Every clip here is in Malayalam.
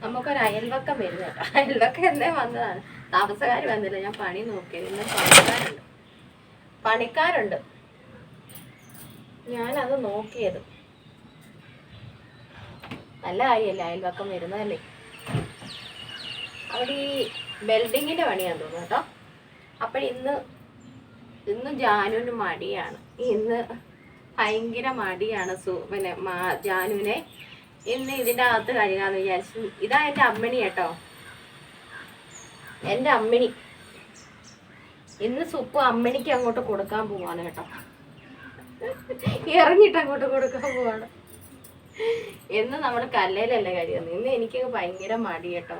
നമുക്കൊരു അയൽവക്കം വരുന്ന കേട്ടോ. അയൽവക്കം എന്നേ വന്നതാണ്, താമസക്കാർ വന്നില്ല. ഞാൻ പണി നോക്കിയത്. ഇന്ന് പണിക്കാരുണ്ട്. ഞാനത് നോക്കിയത്. നല്ല കാര്യമല്ലേ അയൽവക്കം വരുന്നതല്ലേ. അവിടെ ഈ ബിൽഡിങ്ങിന്റെ പണിയാന്ന് തോന്നുന്നു കേട്ടോ. ഇന്ന് ജാനുവിന് മടിയാണ്. ഇന്ന് ഭയങ്കര മടിയാണ്. പിന്നെ ജാനുവിനെ ഇന്ന് ഇതിൻ്റെ അകത്ത് കഴുകാന്ന് വിചാരിച്ചു. ഇതാ എൻ്റെ അമ്മിണി കേട്ടോ, എൻ്റെ അമ്മിണി. ഇന്ന് സുപ്പ് അമ്മിണിക്ക് അങ്ങോട്ട് കൊടുക്കാൻ പോവാണ് കേട്ടോ. ഇറങ്ങിയിട്ട് അങ്ങോട്ട് കൊടുക്കാൻ പോവാണ്. എന്ന് നമ്മൾ കല്ലയിലല്ലേ കഴുകുന്നത്. ഇന്ന് എനിക്ക് ഭയങ്കര മടി കേട്ടോ.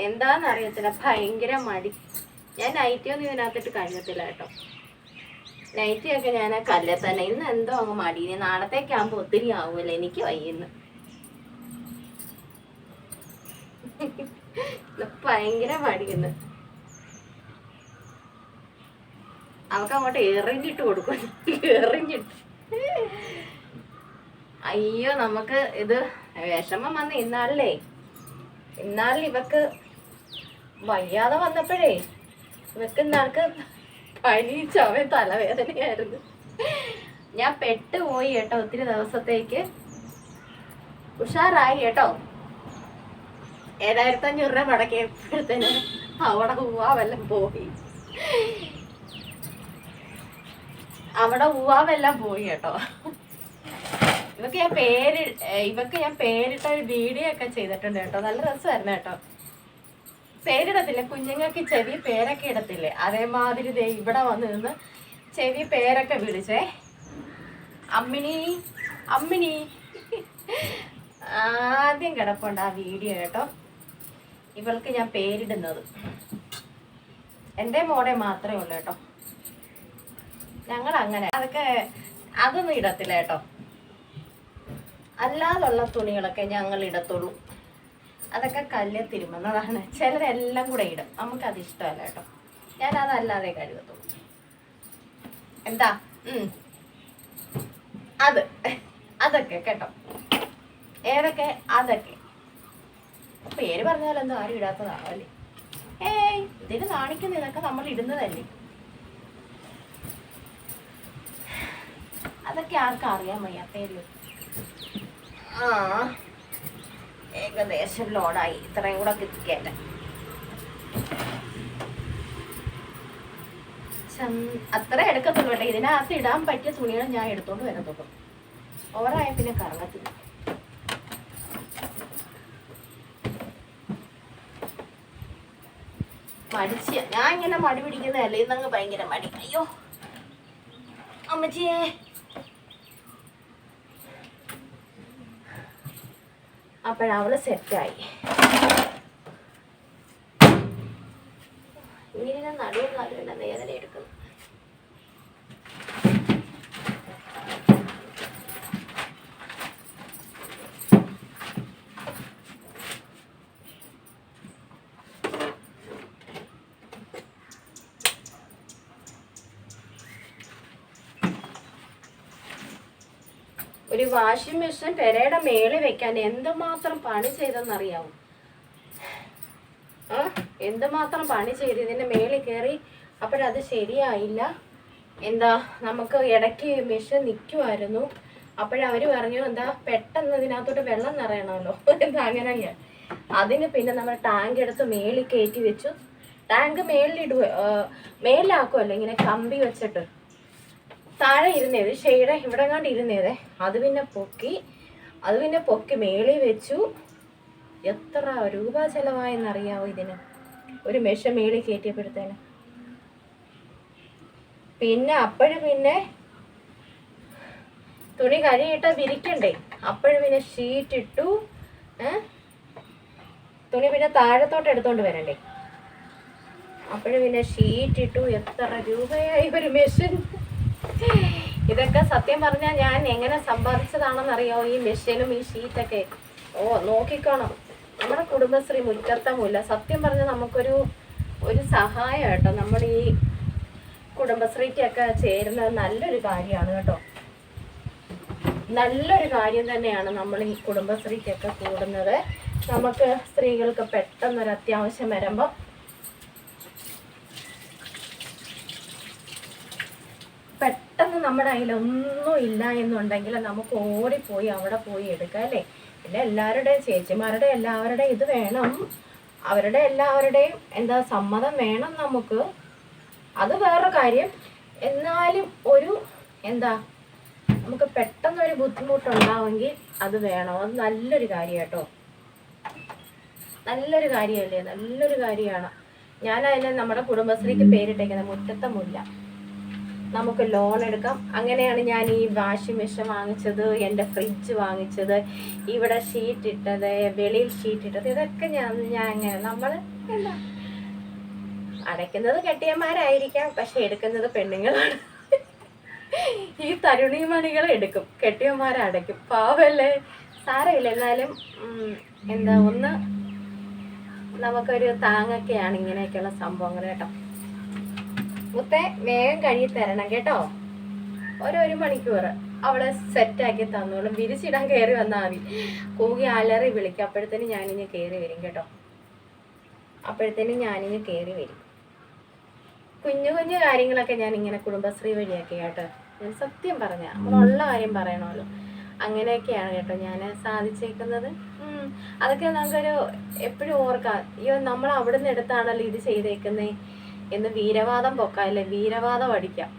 എന്താന്നറിയത്തില്ല, ഭയങ്കര മടി. ഞാൻ നൈറ്റിയൊന്നും ഇതിനകത്തിട്ട് കഴുകത്തില്ല കേട്ടോ. നൈറ്റിയൊക്കെ ഞാൻ കല്ലിൽ തന്നെ. ഇന്ന് എന്തോ അങ്ങ് മടി. ഇനി നാളത്തേക്കാകുമ്പോൾ ഒത്തിരി ആവുമല്ലോ. എനിക്ക് വയ്യുന്നു. ഭയങ്കര മടിയുന്നു. അവർക്ക് അങ്ങോട്ട് എറിഞ്ഞിട്ട് കൊടുക്കും. എറിഞ്ഞിട്ട് അയ്യോ, നമുക്ക് ഇത് വിഷമം വന്ന് ഇന്നാളിൽ ഇവക്ക് വയ്യാതെ വന്നപ്പോഴേ ഇവക്ക് ഇന്നാൾക്ക് പനി, ചുമ, തലവേദനയായിരുന്നു. ഞാൻ പെട്ടുപോയി കേട്ടോ. ഒത്തിരി ദിവസത്തേക്ക് ഉഷാറായി കേട്ടോ. 7500 രൂപ മുടക്കിയപ്പോഴത്തേന് അവിടെ ഊവാവെല്ലാം പോയി. കേട്ടോ. ഇവക്ക് ഞാൻ പേരിട്ട ഒരു വീഡിയോ ഒക്കെ ചെയ്തിട്ടുണ്ട് കേട്ടോ. നല്ല രസമായിരുന്നു കേട്ടോ. പേരിടത്തില്ലേ കുഞ്ഞുങ്ങൾക്ക്, ചെവി പേരൊക്കെ ഇടത്തില്ലേ, അതേമാതിരി ഇവിടെ വന്ന് നിന്ന് ചെവി പേരൊക്കെ വിളിച്ചേ. അമ്മിണി അമ്മിണി ആദ്യം കിടപ്പുണ്ട് ആ വീഡിയോ കേട്ടോ. ഇവൾക്ക് ഞാൻ പേരിടുന്നത് എൻ്റെ മോടെ മാത്രമേ ഉള്ളൂ കേട്ടോ. ഞങ്ങൾ അങ്ങനെ അതൊന്നും ഇടത്തില്ല കേട്ടോ. അല്ലാതുള്ള തുണികളൊക്കെ ഞങ്ങൾ ഇടത്തുള്ളൂ. അതൊക്കെ കല്ലിൽ തിരുമുന്നതാണ്. ചിലരെല്ലാം കൂടെ ഇടും. നമുക്കത് ഇഷ്ടമല്ല കേട്ടോ. ഞാനതല്ലാതെ കഴുകത്തുള്ളൂ. എന്താ അതൊക്കെ കേട്ടോ. ഏതൊക്കെ? അതൊക്കെ പേര് പറഞ്ഞാലെന്തോ ആരും ഇടാത്തതാണല്ലേ. ഇതിന് കാണിക്കുന്ന ഇതൊക്കെ നമ്മൾ ഇടുന്നതല്ലേ. അതൊക്കെ ആർക്കും അറിയാൻ വയ്യ പേര്. ഏകദേശം ലോഡായി. ഇത്രയും കൂടെ കിട്ടിക്കേറ്റ. അത്ര എടുക്കത്തുള്ളൂ കേട്ടോ. ഇതിനകത്ത് ഇടാൻ പറ്റിയ തുണികൾ ഞാൻ എടുത്തോണ്ട് വരത്തുള്ളൂ. ഓവറായ പിന്നെ കറങ്ങത്തില്ല. ഞാൻ ഇങ്ങനെ മടി പിടിക്കുന്നതല്ലേ. ഇന്നങ്ങ് ഭയങ്കര മടി. അയ്യോ അമ്മച്ചിയെ. അപ്പോഴവള് സെറ്റായി. ഇങ്ങനെ നടുവും കാലുമെല്ലാം വേദന എടുക്കുന്നു. ഒരു വാഷിംഗ് മെഷീൻ പെരയുടെ മേളിൽ വെക്കാൻ എന്തുമാത്രം പണി ചെയ്തെന്നറിയാവും. എന്തുമാത്രം പണി ചെയ്ത് ഇതിൻ്റെ മേളിൽ കയറി. അപ്പോഴത് ശരിയായില്ല. നമുക്ക് ഇടയ്ക്ക് മെഷീൻ നിൽക്കുമായിരുന്നു. അപ്പോഴവർ പറഞ്ഞു പെട്ടെന്ന് ഇതിനകത്തോട്ട് വെള്ളം നിറയണമല്ലോ. അങ്ങനെയാണ്. അതിന് പിന്നെ നമ്മൾ ടാങ്ക് എടുത്ത് മേളിൽ കയറ്റി വെച്ചു. ടാങ്ക് മേളിലാക്കുമല്ലോ ഇങ്ങനെ കമ്പി വെച്ചിട്ട്. താഴെ ഇരുന്നേത് ഷെയ്ഡ് ഇവിടെ കണ്ട് ഇരുന്നേതേ. അത് പിന്നെ പൊക്കി മേളിൽ വെച്ചു. എത്ര രൂപ ചെലവായെന്നറിയാവോ ഇതിന്, ഒരു മെഷീൻ മേളിൽ കയറ്റിയപ്പോഴത്തേന്. പിന്നെ തുണി കഴുകിയിട്ട വിരിക്കണ്ടേ. പിന്നെ ഷീറ്റ് ഇട്ടു. തുണി പിന്നെ താഴത്തോട്ട് എടുത്തോണ്ട് വരണ്ടേ. പിന്നെ ഷീറ്റ് ഇട്ടു. എത്ര രൂപയായി ഒരു മെഷീൻ. ഇതൊക്കെ സത്യം പറഞ്ഞാൽ ഞാൻ എങ്ങനെ സമ്പാദിച്ചതാണെന്നറിയാമോ ഈ മെഷീനും ഈ ഷീറ്റൊക്കെ. നോക്കിക്കോണം. നമ്മുടെ കുടുംബശ്രീ മുറ്റത്തെ മുല്ല. സത്യം പറഞ്ഞാൽ നമുക്കൊരു സഹായം കേട്ടോ. നമ്മൾ ഈ കുടുംബശ്രീക്കൊക്കെ ചേരുന്നത് നല്ലൊരു കാര്യമാണ് കേട്ടോ. നല്ലൊരു കാര്യം തന്നെയാണ് നമ്മൾ ഈ കുടുംബശ്രീക്കൊക്കെ കൂടുന്നത്. നമുക്ക് സ്ത്രീകൾക്ക് പെട്ടെന്നൊരു അത്യാവശ്യം വരുമ്പോൾ പെട്ടെന്ന് നമ്മുടെ കയ്യിലൊന്നും ഇല്ല എന്നുണ്ടെങ്കിൽ നമുക്ക് ഓടിപ്പോയി അവിടെ പോയി എടുക്കാം അല്ലേ. പിന്നെ എല്ലാവരുടെയും ചേച്ചിമാരുടെ എല്ലാവരുടെയും ഇത് വേണം, അവരുടെ എല്ലാവരുടെയും എന്താ സമ്മതം വേണം നമുക്ക്, അത് വേറൊരു കാര്യം. എന്നാലും ഒരു എന്താ നമുക്ക് പെട്ടെന്നൊരു ബുദ്ധിമുട്ടുണ്ടാവുമെങ്കിൽ അത് വേണം. അത് നല്ലൊരു കാര്യം കേട്ടോ, നല്ലൊരു കാര്യമല്ലേ, നല്ലൊരു കാര്യമാണ്. ഞാനതിന് നമ്മുടെ കുടുംബശ്രീക്ക് പേരിട്ടേക്കുന്നത് മുറ്റത്തെ മുല്ല. നമുക്ക് ലോൺ എടുക്കാം. അങ്ങനെയാണ് ഞാൻ ഈ വാഷിംഗ് മെഷീൻ വാങ്ങിച്ചത്, എൻ്റെ ഫ്രിഡ്ജ് വാങ്ങിച്ചത്, ഇവിടെ ഷീറ്റ് ഇട്ടത്, വെളിയിൽ ഷീറ്റ് ഇട്ടത്, ഇതൊക്കെ ഞാൻ അങ്ങനെ നമ്മൾ എന്താ അടയ്ക്കുന്നത് കെട്ടിയന്മാരായിരിക്കാം, പക്ഷെ എടുക്കുന്നത് പെണ്ണുങ്ങളാണ്. ഈ തരുണിമണികൾ എടുക്കും, കെട്ടിയന്മാരെ അടയ്ക്കും. പാവല്ലേ, സാരമില്ല. എന്നാലും എന്താ ഒന്ന് നമുക്കൊരു താങ്ങൊക്കെയാണ് ഇങ്ങനെയൊക്കെയുള്ള സംഭവങ്ങൾ കേട്ടോ. മുത്തേ വേഗം കഴുകി തരണം കേട്ടോ. ഒരു മണിക്കൂർ അവളെ സെറ്റാക്കി തന്നോളും. വിരിച്ചിടാൻ കയറി വന്നാൽ മതി. കൂകി അലറി വിളിക്കും, അപ്പോഴത്തേനും ഞാനിഞ്ഞ് കയറി വരും കേട്ടോ. അപ്പോഴത്തേനും ഞാനിഞ്ഞ് കയറി വരും. കുഞ്ഞു കുഞ്ഞു കാര്യങ്ങളൊക്കെ ഞാൻ ഇങ്ങനെ കുടുംബശ്രീ വഴിയൊക്കെ കേട്ടോ. ഞാൻ സത്യം പറഞ്ഞാൽ നമ്മളുള്ള കാര്യം പറയണമല്ലോ, അങ്ങനെയൊക്കെയാണ് കേട്ടോ ഞാൻ സാധിച്ചേക്കുന്നത്. അതൊക്കെ നമുക്കൊരു എപ്പോഴും ഓർക്കാം. അയ്യോ നമ്മൾ അവിടെ നിന്ന് എടുത്താണല്ലോ ഇത് ചെയ്തേക്കുന്നേ എന്ന് വീരവാദം പൊക്കാല്ലേ, വീരവാദം അടിക്കാം.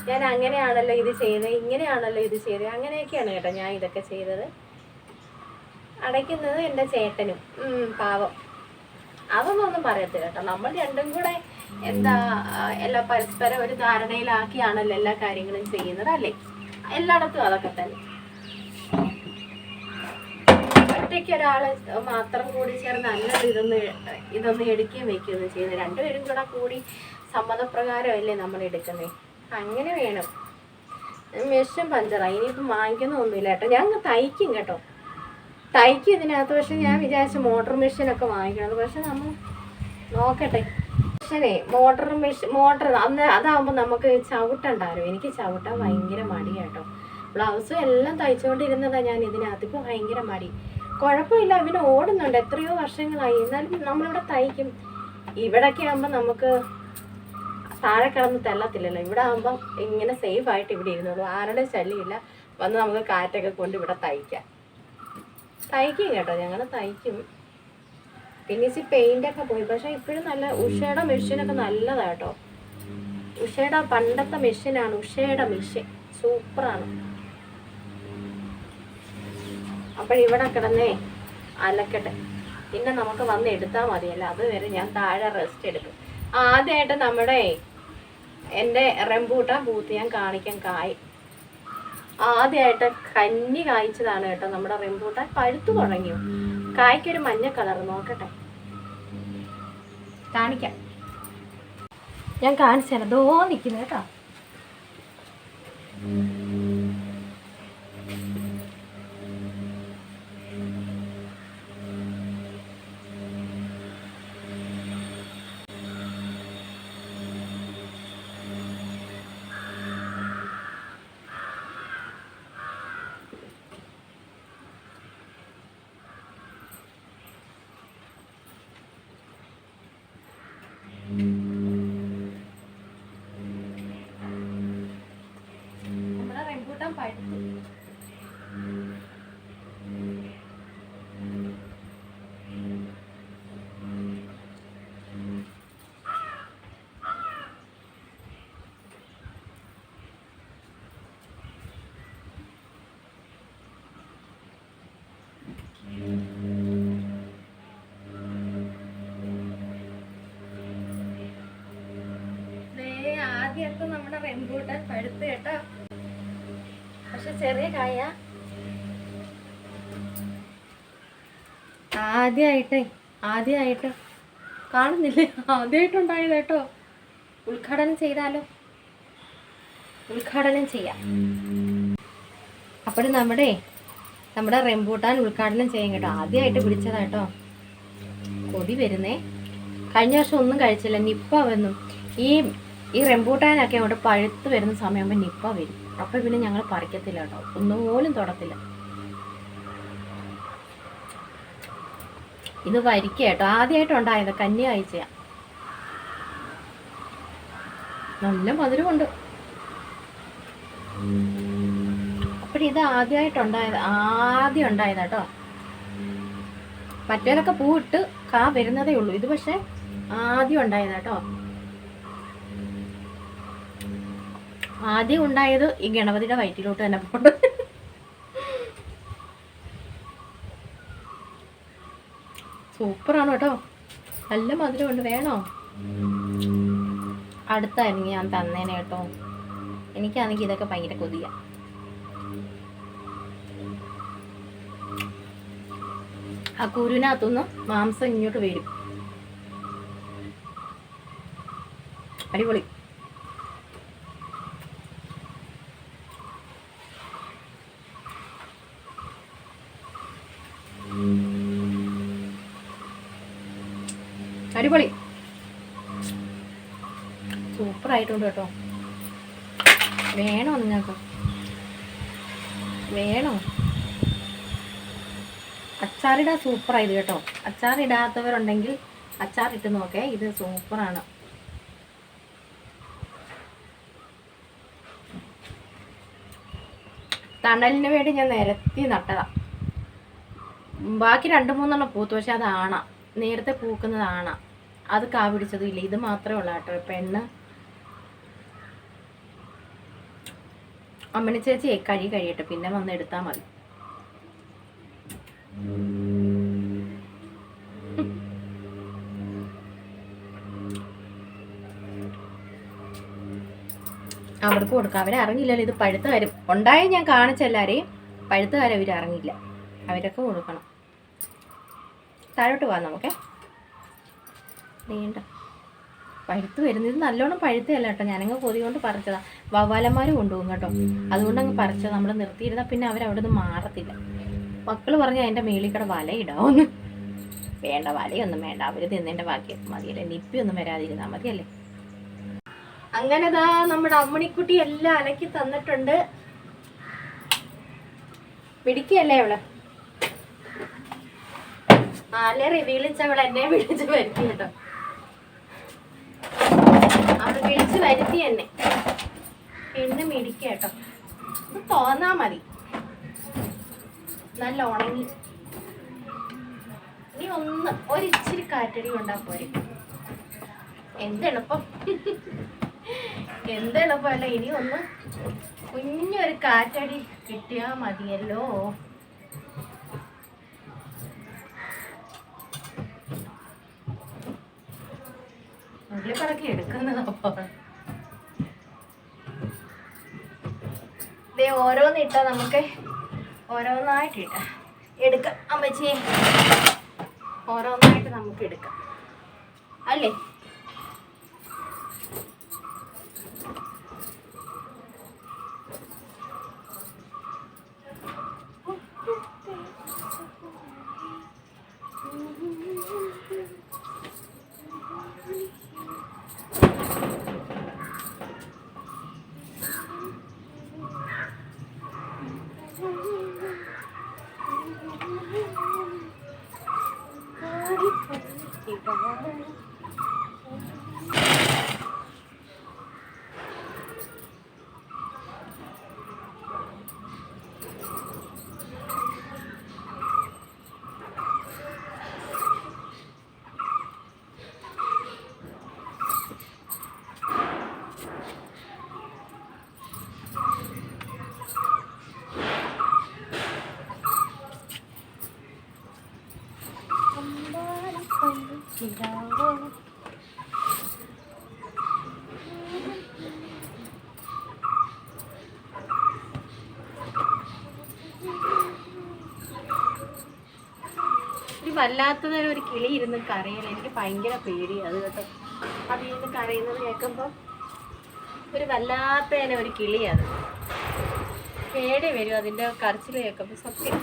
ഞാൻ അങ്ങനെയാണല്ലോ ഇത് ചെയ്തത്, ഇങ്ങനെയാണല്ലോ ഇത് ചെയ്തത്, അങ്ങനെയൊക്കെയാണ് കേട്ടോ ഞാൻ ഇതൊക്കെ ചെയ്തത്. അടയ്ക്കുന്നത് എൻ്റെ ചേട്ടനും പാവം അതൊന്നും പറയത്തില്ല കേട്ടോ. നമ്മൾ രണ്ടും കൂടെ എന്താ എല്ലാ പരസ്പരം ഒരു ധാരണയിലാക്കിയാണല്ലോ എല്ലാ കാര്യങ്ങളും ചെയ്യുന്നത് അല്ലേ. എല്ലായിടത്തും അതൊക്കെ തന്നെ. ഒറ്റയ്ക്ക് ഒരാൾ മാത്രം കൂടി ചേർന്ന് നല്ലത് ഇതൊന്ന് എടുക്കുകയും വയ്ക്കുകയൊന്നും ചെയ്യുന്നത്. രണ്ടുപേരും കൂടി സമ്മതപ്രകാരം അല്ലേ നമ്മൾ എടുക്കുന്നത്. അങ്ങനെ വേണം. മെഷീൻ പഞ്ചറായി, ഇനിയിപ്പം വാങ്ങിക്കുന്നൊന്നുമില്ല കേട്ടോ. ഞാൻ തയ്ക്കും കേട്ടോ, തയ്ക്കും ഇതിനകത്ത്. പക്ഷെ ഞാൻ വിചാരിച്ചു മോട്ടർ മെഷീനൊക്കെ വാങ്ങിക്കണം. പക്ഷെ നമ്മൾ നോക്കട്ടെ. മെഷീനേ മോട്ടർ അന്ന് അതാകുമ്പോൾ നമുക്ക് ചവിട്ടണ്ടായിരുന്നു. എനിക്ക് ചവിട്ടാൻ ഭയങ്കര മടി കേട്ടോ. ബ്ലൗസും എല്ലാം തയ്ച്ചുകൊണ്ടിരുന്നതാണ് ഞാൻ ഇതിനകത്ത്. ഇപ്പോൾ ഭയങ്കര മടി. കുഴപ്പമില്ല, ഇവന് ഓടുന്നുണ്ട്, എത്രയോ വർഷങ്ങളായി. എന്നാലും നമ്മളിവിടെ തയ്ക്കും. ഇവിടൊക്കെ ആകുമ്പോൾ നമുക്ക് താഴെ കിടന്ന് തെല്ലത്തില്ലല്ലോ. ഇവിടെ ആകുമ്പം ഇങ്ങനെ സേഫായിട്ട് ഇവിടെ ഇരുന്നുള്ളൂ, ആരുടെ ശല്യമില്ല. വന്ന് നമുക്ക് കാറ്റൊക്കെ കൊണ്ട് ഇവിടെ തയ്ക്കും കേട്ടോ. ഞങ്ങൾ തയ്ക്കും. പിന്നെ ഈ പെയിൻ്റൊക്കെ പോയി. പക്ഷെ ഇപ്പോഴും നല്ല ഉഷയുടെ മെഷീനൊക്കെ നല്ലതാണ് കേട്ടോ. ഉഷയുടെ പണ്ടത്തെ മെഷീനാണ്, ഉഷയുടെ മെഷീൻ സൂപ്പറാണ്. അപ്പോഴിവിടെ കിടന്നേ അലക്കട്ടെ, പിന്നെ നമുക്ക് വന്ന് എടുത്താൽ മതിയല്ലോ. അതുവരെ ഞാൻ താഴെ റെസ്റ്റ് എടുക്കും. ആദ്യമായിട്ട് എൻ്റെ റംബൂട്ടാൻ പൂത്ത് ഞാൻ കാണിക്കാൻ കായ്. ആദ്യമായിട്ട് കന്നി കായ്ച്ചതാണ് കേട്ടോ നമ്മുടെ റംബൂട്ടാൻ. പഴുത്തു തുടങ്ങിയോ, കായ്ക്കൊരു മഞ്ഞ കളർ. നോക്കട്ടെ, കാണിക്കാം. ഞാൻ കാണിച്ചു തരാം. ദോ നിൽക്കുന്നു കേട്ടോ. ആദ്യത്തെ നമ്മുടെ റംബൂട്ടാൻ പഴുത്ത് കേട്ടോ. പക്ഷെ ചെറിയ കായ. ആദ്യമായിട്ട് കാണുന്നില്ലേ, ആദ്യമായിട്ടുണ്ടായത് കേട്ടോ. ഉദ്ഘാടനം ചെയ്താലോ, ഉദ്ഘാടനം ചെയ്യാം. അപ്പോൾ നമ്മുടെ റംബൂട്ടാൻ ഉദ്ഘാടനം ചെയ്യാം കേട്ടോ. ആദ്യമായിട്ട് പിടിച്ചതാട്ടോ. കൊതി വരുന്നേ. കഴിഞ്ഞ വർഷം ഒന്നും കഴിച്ചില്ല, നിപ്പ വന്നു. ഈ റംബൂട്ടാനൊക്കെ അങ്ങോട്ട് പഴുത്ത് വരുന്ന സമയമാകുമ്പോൾ നിപ്പ വരും. അപ്പം പിന്നെ ഞങ്ങൾ പറിക്കത്തില്ല കേട്ടോ, ഒന്നുപോലും തൊടത്തില്ല. ഇത് വരിക്ക കേട്ടോ, ആദ്യമായിട്ടുണ്ടായത്, കന്നി ആഴ്ചയാ. നല്ല മധുരമുണ്ട്. അപ്പോഴിത് ആദ്യം ഉണ്ടായതാട്ടോ. മറ്റേതൊക്കെ പൂവിട്ട് കാ വരുന്നതേ ഉള്ളൂ, ഇത് പക്ഷെ ആദ്യം ഉണ്ടായതാട്ടോ. ആദ്യം ഉണ്ടായത് ഈ ഗണപതിയുടെ വയറ്റിലോട്ട് തന്നെ പോണ്ട്. സൂപ്പറാണ് കേട്ടോ, നല്ല മധുരമുണ്ട്. വേണോ? അടുത്തായിരുന്നു ഞാൻ തന്നേനെ കേട്ടോ. എനിക്കാണെങ്കിൽ ഇതൊക്കെ ഭയങ്കര കൊതിയ. ആ കുരുവിനകത്തുനിന്ന് മാംസം ഇങ്ങോട്ട് വരും. അടിപൊളി. അടിപൊളി, സൂപ്പറായിട്ടുണ്ട് കേട്ടോ. വേണോ നിങ്ങൾക്ക്? വേണോ? അച്ചാറിടാൻ സൂപ്പറായത് കേട്ടോ. അച്ചാറിടാത്തവരുണ്ടെങ്കിൽ അച്ചാറിട്ട് നോക്കേ, ഇത് സൂപ്പറാണ്. തണലിന് വേണ്ടി ഞാൻ നിരത്തി നട്ടതാ. ബാക്കി 2-3 പൂത്തു, പക്ഷെ അത് ആണ, നേരത്തെ പൂക്കുന്നത് ആണ. അത് കാ പിടിച്ചതും ഇല്ല. ഇത് മാത്രമേ ഉള്ളൂ കേട്ടോ പെണ്ണ്. അമ്മണി ചേച്ചി കഴിയട്ടെ, പിന്നെ വന്ന് എടുത്താൽ മതി. അവർക്ക് കൊടുക്കാം. അവരറിഞ്ഞില്ലല്ലോ ഇത് പഴുത്ത കാര്യം. ഉണ്ടായി ഞാൻ കാണിച്ചെല്ലാരെയും, പഴുത്ത കാര്യം അവരറിഞ്ഞില്ല. അവരൊക്കെ കൊടുക്കണം. താഴോട്ട് പോകാം നമുക്കേ. നീണ്ട പഴുത്ത് വരുന്നത് നല്ലോണം പഴുത്തല്ല കേട്ടോ. ഞാനങ്ങ് കൊതി കൊണ്ട് പറിച്ചതാ. വവ്വാലന്മാർ കൊണ്ടുപോകും കേട്ടോ, അതുകൊണ്ടങ്ങ് പറിച്ചത്. നമ്മൾ നിർത്തിയിരുന്നാൽ പിന്നെ അവരവിടെ നിന്ന് മാറത്തില്ല. മക്കൾ പറഞ്ഞ അതിൻ്റെ മേളിക്കട വലയിടാവുന്നു. വേണ്ട, വലയൊന്നും വേണ്ട, അവർ തിന്നേൻ്റെ ബാക്കി മതിയല്ലേ. നിപ്പിയൊന്നും വരാതിരുന്നാൽ മതിയല്ലേ. അങ്ങനെ ദാ നമ്മുടെ അമ്മണിക്കുട്ടി എല്ലാം അലക്കി തന്നിട്ടുണ്ട്. പിടിക്കല്ലേ അവള്? ആലറി വിളിച്ചവൾ എന്നെ വിളിച്ച് വരുത്തി കേട്ടോ. അവള് വിളിച്ച് വരുത്തി എന്നെ. പിന്നെ മിടിക്ക കേട്ടോ, തോന്നാ മതി. നല്ല ഉണങ്ങി. ഇനി ഒരിച്ചിരി കാറ്റടി കൊണ്ടാ പോരെ. എന്തെളുപ്പം, എന്തെളുപ്പമല്ല. ഇനി കുഞ്ഞൊരു കാറ്റടി കിട്ടിയാ മതിയല്ലോ. ഉള്ളി പറക്കി എടുക്കുന്നതപ്പോ ഇതേ ഓരോന്നിട്ടാ നമുക്ക് ഓരോന്നായിട്ട് എടുക്കാം. അമ്മച്ചിയെ ഓരോന്നായിട്ട് നമുക്ക് എടുക്കാം അല്ലേ? വല്ലാത്തതൊരു ഒരു കിളി ഇരുന്ന് കരയല. എനിക്ക് ഭയങ്കര പേടിയാണ് അത് കേട്ടോ. അത് ഇരുന്ന് കരയുന്നത് കേൾക്കുമ്പോൾ ഒരു വല്ലാത്തതിനെ ഒരു കിളിയാണ്. പേടി വരും അതിൻ്റെ കരച്ചിൽ കേൾക്കുമ്പോൾ. സത്യം.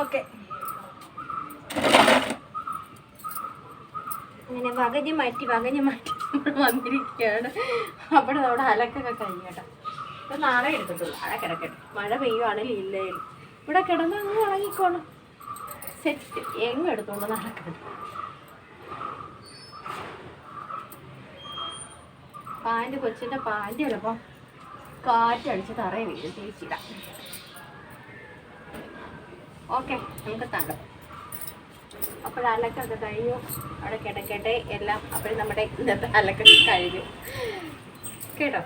ഓക്കെ, അങ്ങനെ വകഞ്ഞ് മാറ്റി നമ്മൾ വന്നിരിക്കുകയാണ്. അപ്പോൾ അവിടെ അലക്കൊക്കെ കഴിഞ്ഞു കേട്ടോ. ഇപ്പം നാളെ എടുത്തിട്ടുള്ളൂ, അവിടെ കിടക്കട്ടെ. മഴ പെയ്യുവാണെങ്കിൽ ഇല്ലേലും ഇവിടെ കിടന്ന് അങ്ങ് ഉണങ്ങിക്കോളും. സെറ്റ് എങ്ങും എടുത്തോണ്ട് നടക്കണം. പാൻറ്, കൊച്ചിൻ്റെ പാൻറ് ചിലപ്പോൾ കാറ്റടിച്ച് തറയെ വീഴും, തിരിച്ചിടാം. ഓക്കെ, നമുക്ക് തടം. അപ്പോൾ അലക്കൊക്കെ കഴിഞ്ഞു, അവിടെ കിടക്കട്ടെ എല്ലാം. അപ്പോൾ നമ്മുടെ ഇന്നത്തെ അലക്കൊക്കെ കഴിഞ്ഞു കേട്ടോ.